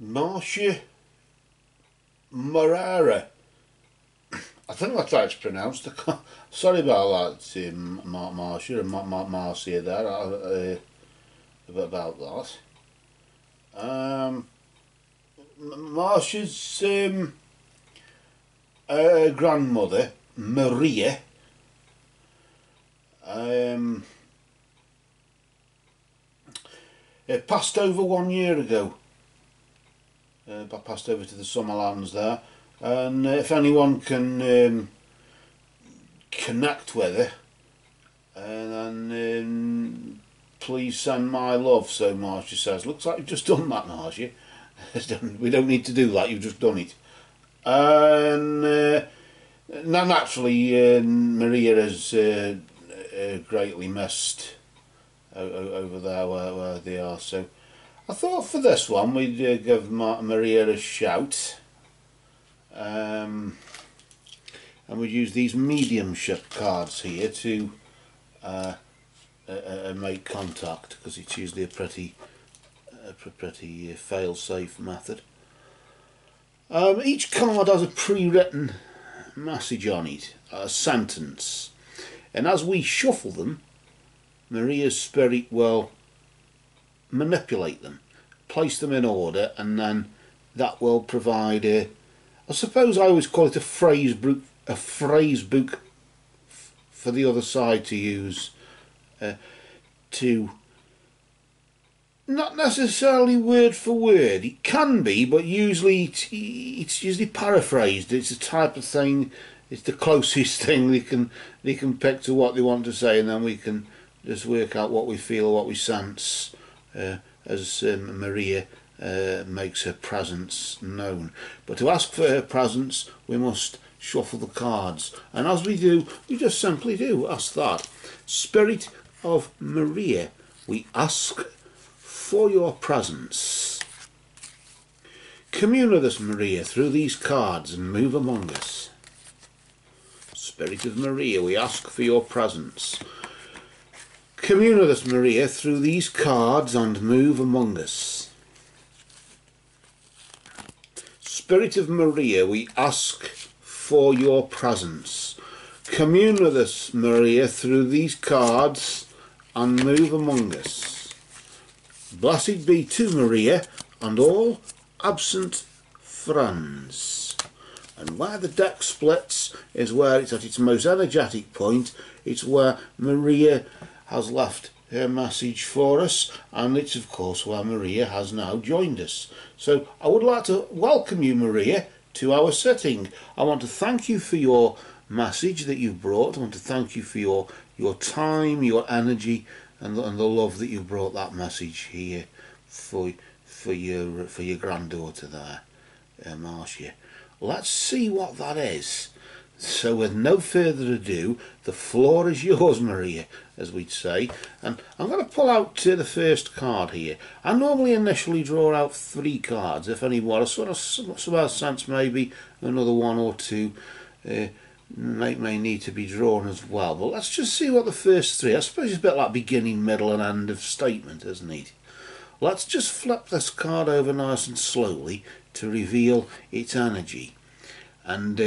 Márcia Moreira. I think that's how it's pronounced. Sorry about that, Márcia and Márcia there, about that. Márcia's grandmother, Maria, passed over 1 year ago. Passed over to the Summerlands there, and if anyone can connect with her, then please send my love. So Márcia says, looks like you've just done that, Márcia. We don't need to do that, you've just done it. And now naturally Maria is greatly missed over there where they are, so I thought for this one we'd give Maria a shout, and we'd use these mediumship cards here to make contact, because it's usually a pretty fail-safe method. Each card has a pre-written message on it, a sentence, and as we shuffle them, Maria's spirit will manipulate them, place them in order, and then that will provide I suppose I always call it a phrase book for the other side to use, to not necessarily word for word. It can be, but usually it's usually paraphrased. It's the type of thing, it's the closest thing they can pick to what they want to say, and then we can just work out what we feel, what we sense, as Maria makes her presence known. But to ask for her presence, we must shuffle the cards, and as we do, we just simply do ask that. Spirit of Maria, we ask for your presence. Commune with us, Maria, through these cards and move among us. Spirit of Maria, we ask for your presence. Commune with us, Maria, through these cards and move among us. Spirit of Maria, we ask for your presence. Commune with us, Maria, through these cards and move among us. Blessed be to Maria and all absent friends. And where the deck splits is where it's at its most energetic point. It's where Maria has left her message for us, and it's of course where Maria has now joined us. So I would like to welcome you, Maria, to our sitting. I want to thank you for your message that you brought. I want to thank you for your time, your energy, and the love that you brought that message here for your granddaughter there, Márcia. Let's see what that is. So with no further ado, the floor is yours, Maria, as we'd say. And I'm going to pull out the first card here. I normally initially draw out 3 cards, if any more. I sort of sense maybe another 1 or 2 may need to be drawn as well. But let's just see what the first 3, I suppose it's a bit like beginning, middle and end of statement, isn't it? Let's just flip this card over nice and slowly to reveal its energy. And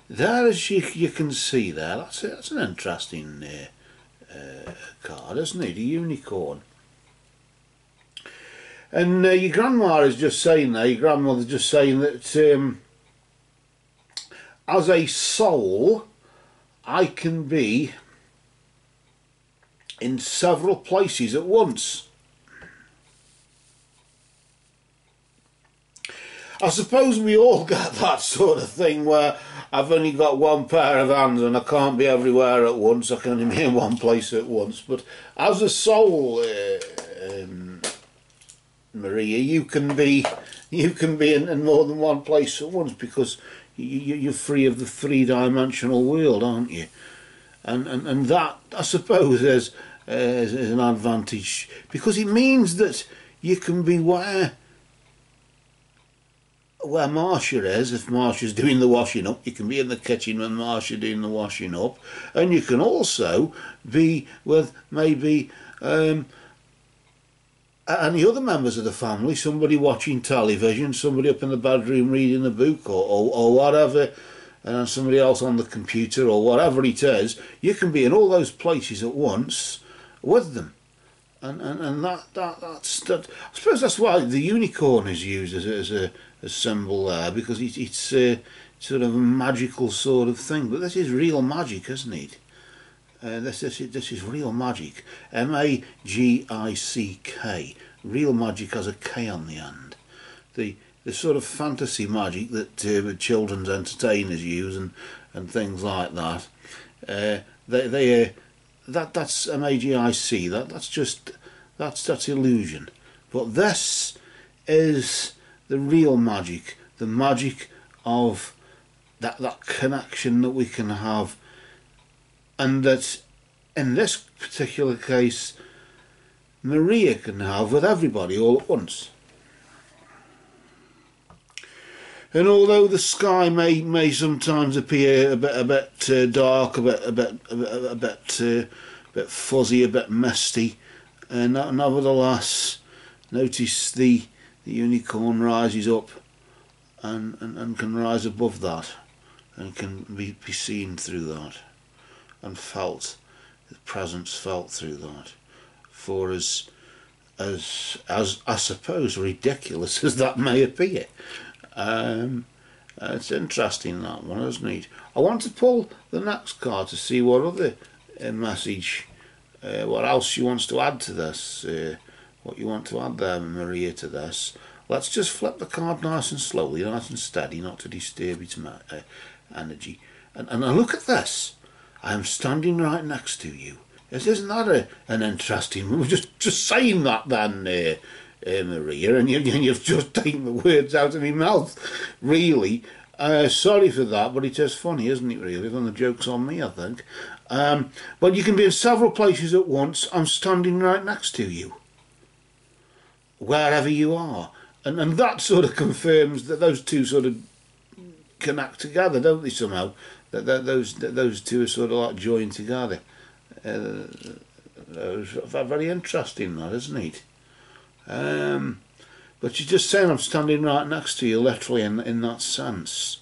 there, as you can see there, that's an interesting card, isn't it? A unicorn. And your grandma is just saying there, your grandmother's just saying that as a soul, I can be in several places at once. I suppose we all get that sort of thing where I've only got 1 pair of hands and I can't be everywhere at once. I can only be in 1 place at once. But as a soul, Maria, you can be in more than 1 place at once, because you're free of the 3-dimensional world, aren't you? And that, I suppose, is an advantage, because it means that you can be where Márcia is. If Márcia's doing the washing up, you can be in the kitchen when Márcia's doing the washing up, and you can also be with maybe a any other members of the family, somebody watching television, somebody up in the bedroom reading a book or whatever, and somebody else on the computer or whatever it is, you can be in all those places at once with them. And that's I suppose that's why the unicorn is used as a symbol there, because it's sort of a magical sort of thing. But this is real magic, isn't it? This is real magic. M-A-G-I-C-K. Real magic has a K on the end. The sort of fantasy magic that children's entertainers use and things like that. That's M-A-G-I-C. That's illusion. But this is the real magic. The magic of that connection that we can have. And that, in this particular case, Maria can have with everybody all at once. And although the sky may sometimes appear a bit dark, a bit fuzzy, a bit misty, nevertheless, notice the unicorn rises up and can rise above that, and can be seen through that. And felt, the presence felt through that. For as I suppose ridiculous as that may appear, it's interesting, that one, isn't it? I want to pull the next card to see what other message, what else she wants to add to this, what you want to add there, Maria, to this. Let's just flip the card nice and slowly, nice and steady, not to disturb its energy. And look at this. I am standing right next to you. Isn't that an interesting? We were just saying that then, Maria, and you've just taken the words out of my mouth. Really, sorry for that, but it is funny, isn't it? Really, and the joke's on me, I think. But you can be in several places at once. I'm standing right next to you, wherever you are, and that sort of confirms that those two sort of connect together, don't they? Somehow. Those two are sort of like joined together. Very interesting, that, isn't it? But you're just saying I'm standing right next to you, literally in that sense,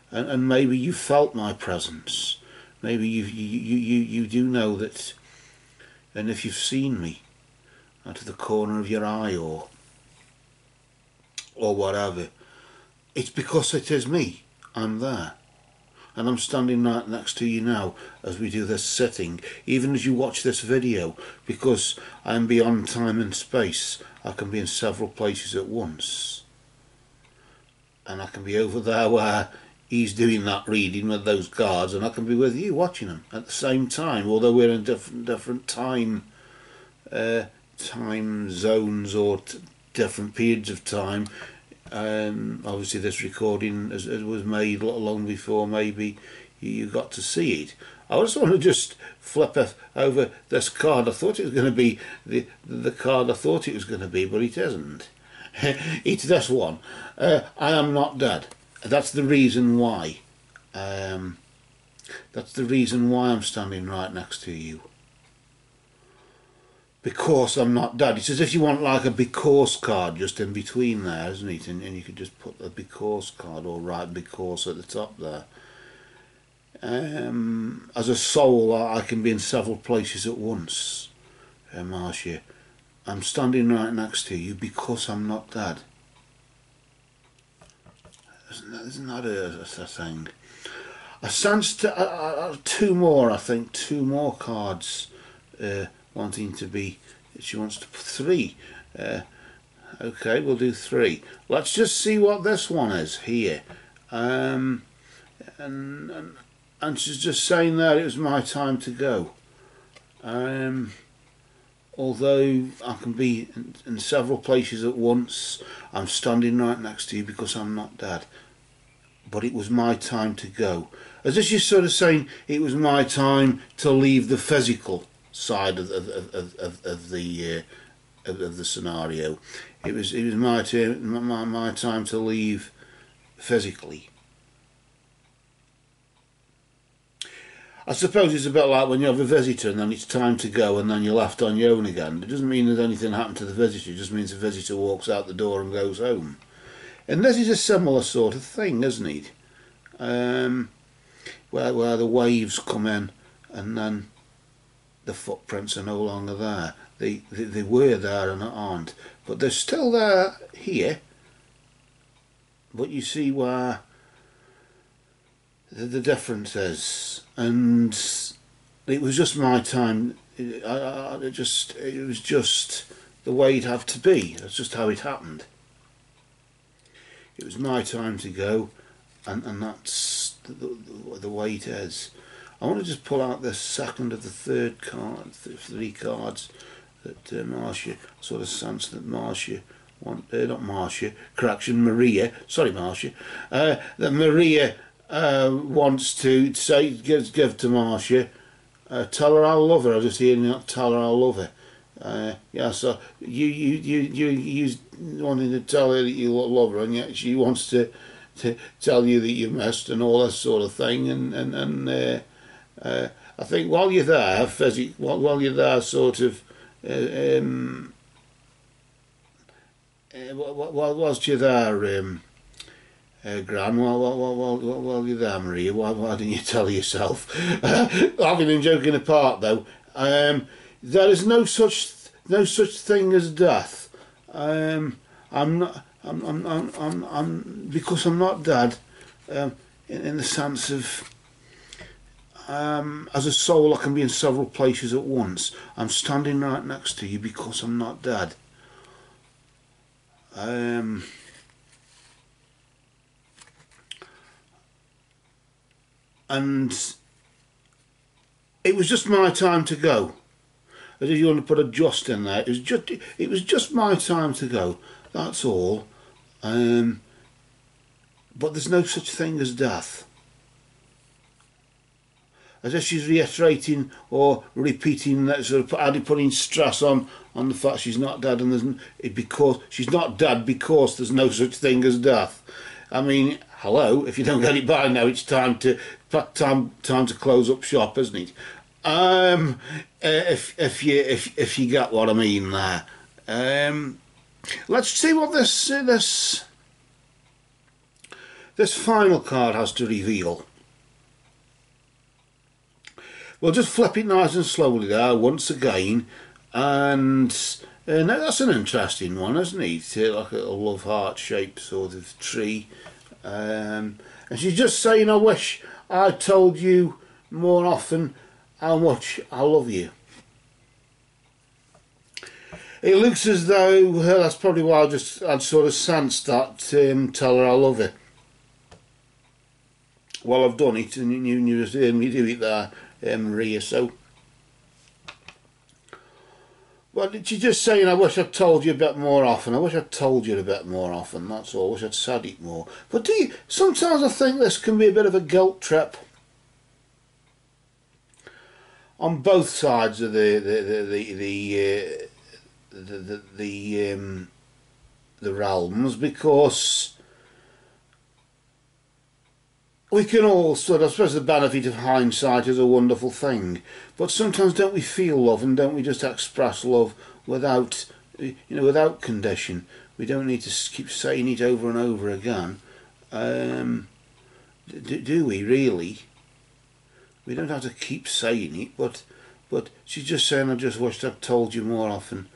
and maybe you felt my presence. Maybe you do know that, and if you've seen me out of the corner of your eye or whatever, it's because it is me. I'm there. And I'm standing right next to you now as we do this sitting, even as you watch this video, because I'm beyond time and space. I can be in several places at once. And I can be over there where he's doing that reading with those cards, and I can be with you watching them at the same time, although we're in different time zones or different periods of time. Obviously this recording was made long before maybe you got to see it. I just want to just flip over this card. I thought it was going to be the card I thought it was going to be, but it isn't. It's this one. I am not dead. That's the reason why. That's the reason why I'm standing right next to you. Because I'm not dead. It's as if you want like a because card just in between there, isn't it? And you could just put the because card or write because at the top there. As a soul, I can be in several places at once, Márcia. I'm standing right next to you because I'm not dead. Isn't that a thing? I sensed two more, I think, two more cards. Wanting to be, she wants to put three. Okay, we'll do three. Let's just see what this one is here. And she's just saying that it was my time to go. Although I can be in several places at once, I'm standing right next to you because I'm not dead. But it was my time to go. As if she's sort of saying it was my time to leave the physical side of the scenario. It was my time to leave physically. I suppose it's a bit like when you have a visitor and then it's time to go and then you're left on your own again. It doesn't mean that anything happened to the visitor, it just means the visitor walks out the door and goes home. And this is a similar sort of thing, isn't it? Where the waves come in and then the footprints are no longer there. They were there and aren't. But they're still there here. But you see where the difference is. And it was just my time. It was just the way it'd have to be. That's just how it happened. It was my time to go, and that's the way it is. I want to just pull out the second of the third card, three cards that Márcia, sort of sense that Márcia not Márcia, correction, Maria, sorry Márcia, that Maria wants to say, give to Márcia, tell her I love her. I just hear that, tell her I love her. Yeah, so you wanting to tell her that you love her, and yet she wants to tell you that you missed and all that sort of thing. And I think while you're there, while you're there, sort of, whilst you're there, Gran, while you're there, Maria, why didn't you tell yourself? Having and joking apart, though, there is no such thing as death. I'm because I'm not dead, in the sense of, as a soul I can be in several places at once. I'm standing right next to you because I'm not dead. And it was just my time to go. As if you want to put a just in there, it was just my time to go. That's all. But there's no such thing as death. As if she's reiterating or repeating that, sort of putting stress on the fact she's not dead, and because she's not dead because there's no such thing as death. I mean, hello, if you don't get it by now, it's time to close up shop, isn't it? If you get what I mean there. Let's see what this final card has to reveal. We'll just flip it nice and slowly there once again, and that's an interesting one, isn't it? Like a love heart shaped sort of tree, and she's just saying, I wish I told you more often how much I love you. It looks as though that's probably why I'd sort of sensed that, tell her I love her. Well, I've done it, and you just heard me do it there, Maria. So, well, she's just saying, I wish I'd told you a bit more often. I wish I'd told you a bit more often. That's all. I wish I'd said it more. But sometimes I think this can be a bit of a guilt trip on both sides of the realms, because we can all sort of, I suppose the benefit of hindsight is a wonderful thing, but sometimes don't we feel love, and don't we just express love without, without condition? We don't need to keep saying it over and over again. Do we really? We don't have to keep saying it, but she's just saying, I just wished I'd told you more often.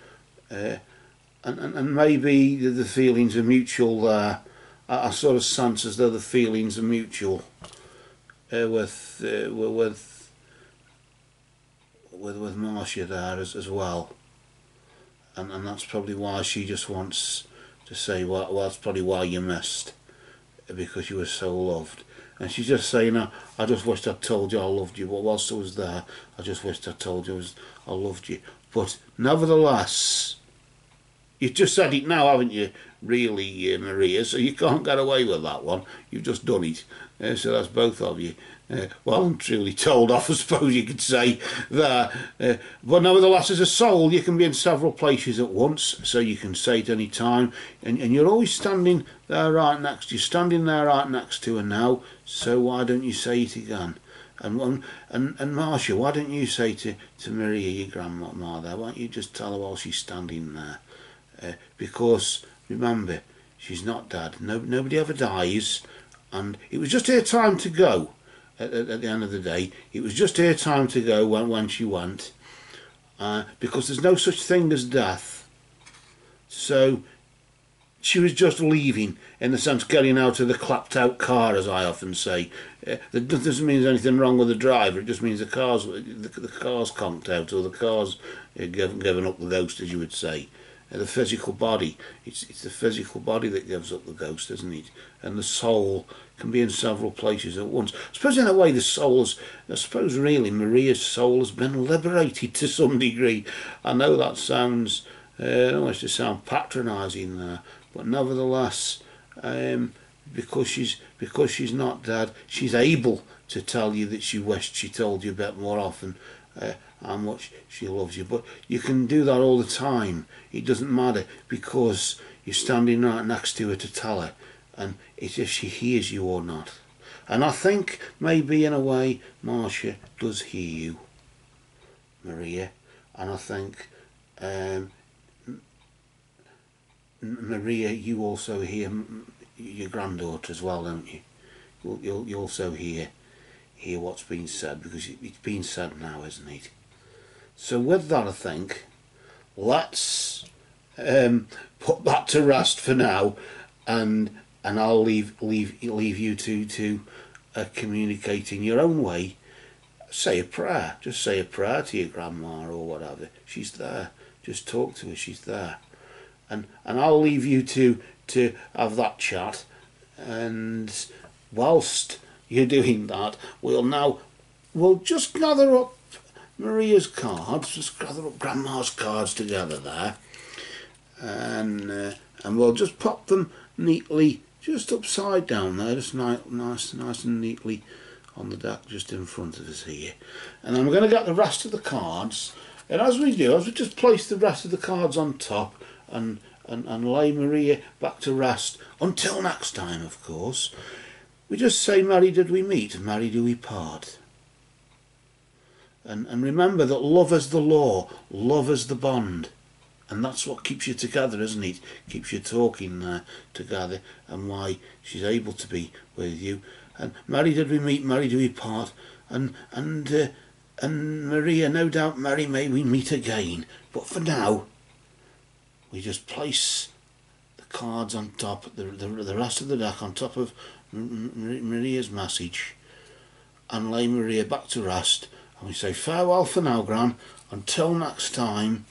And maybe the feelings are mutual there. I sort of sense as though the feelings are mutual with Márcia there as well, and that's probably why she just wants to say, well, that's probably why you missed, because you were so loved. And she's just saying, I just wished I'd told you I loved you, but whilst I was there, I just wished I'd told you I loved you. But nevertheless, you've just said it now, haven't you, really, Maria? So you can't get away with that one. You've just done it. So that's both of you. Well and truly told off, I suppose you could say there. But nevertheless, as a soul, you can be in several places at once, so you can say it any time, and you're always standing there right next. You're standing there right next to her now, so why don't you say it again? And Marcia, why don't you say to Maria, your grandma there, why don't you just tell her while she's standing there? Because remember, she's not dead. Nobody ever dies, and it was just her time to go. At the end of the day, it was just her time to go when she went, because there's no such thing as death. So she was just leaving, in the sense getting out of the clapped out car, as I often say. That doesn't mean there's anything wrong with the driver, it just means the car's conked out, or the car's given up the ghost, as you would say. The physical body, it's the physical body that gives up the ghost, isn't it? And the soul can be in several places at once. I suppose in a way I suppose really Maria's soul has been liberated to some degree. I know that sounds, almost to sound patronising there, but nevertheless, because she's not dead, she's able to tell you that she wished she told you a bit more often how much she loves you. But you can do that all the time. It doesn't matter, because you're standing right next to her to tell her, and it's if she hears you or not. And I think maybe in a way Marcia does hear you, Maria, and I think Maria, you also hear your granddaughter as well, don't you? You also hear what's been said, because it's been said now, isn't it? So with that, I think let's put that to rest for now, and I'll leave you to communicate in your own way. Say a prayer. Just say a prayer to your grandma or whatever. She's there. Just talk to her. She's there. And I'll leave you to have that chat, and whilst you're doing that, we'll just gather up Maria's cards, just gather up Grandma's cards together there, and we'll just pop them neatly just upside down there, just nice and neatly on the deck just in front of us here. And I'm going to get the rest of the cards, and as we just place the rest of the cards on top and lay Maria back to rest until next time, of course, we just say, "Merry did we meet, merry do we part." And remember that love is the law, love is the bond, and that's what keeps you together, isn't it? Keeps you talking together, and why she's able to be with you. And merry did we meet, merry do we part, and Maria, no doubt, merry may we meet again. But for now, we just place the cards on top, the rest of the deck on top of Maria's message, and lay Maria back to rest. And we say farewell for now, Gran. Until next time,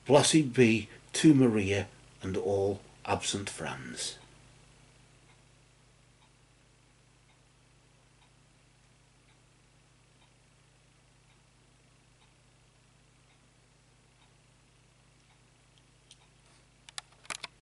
blessed be to Maria and all absent friends.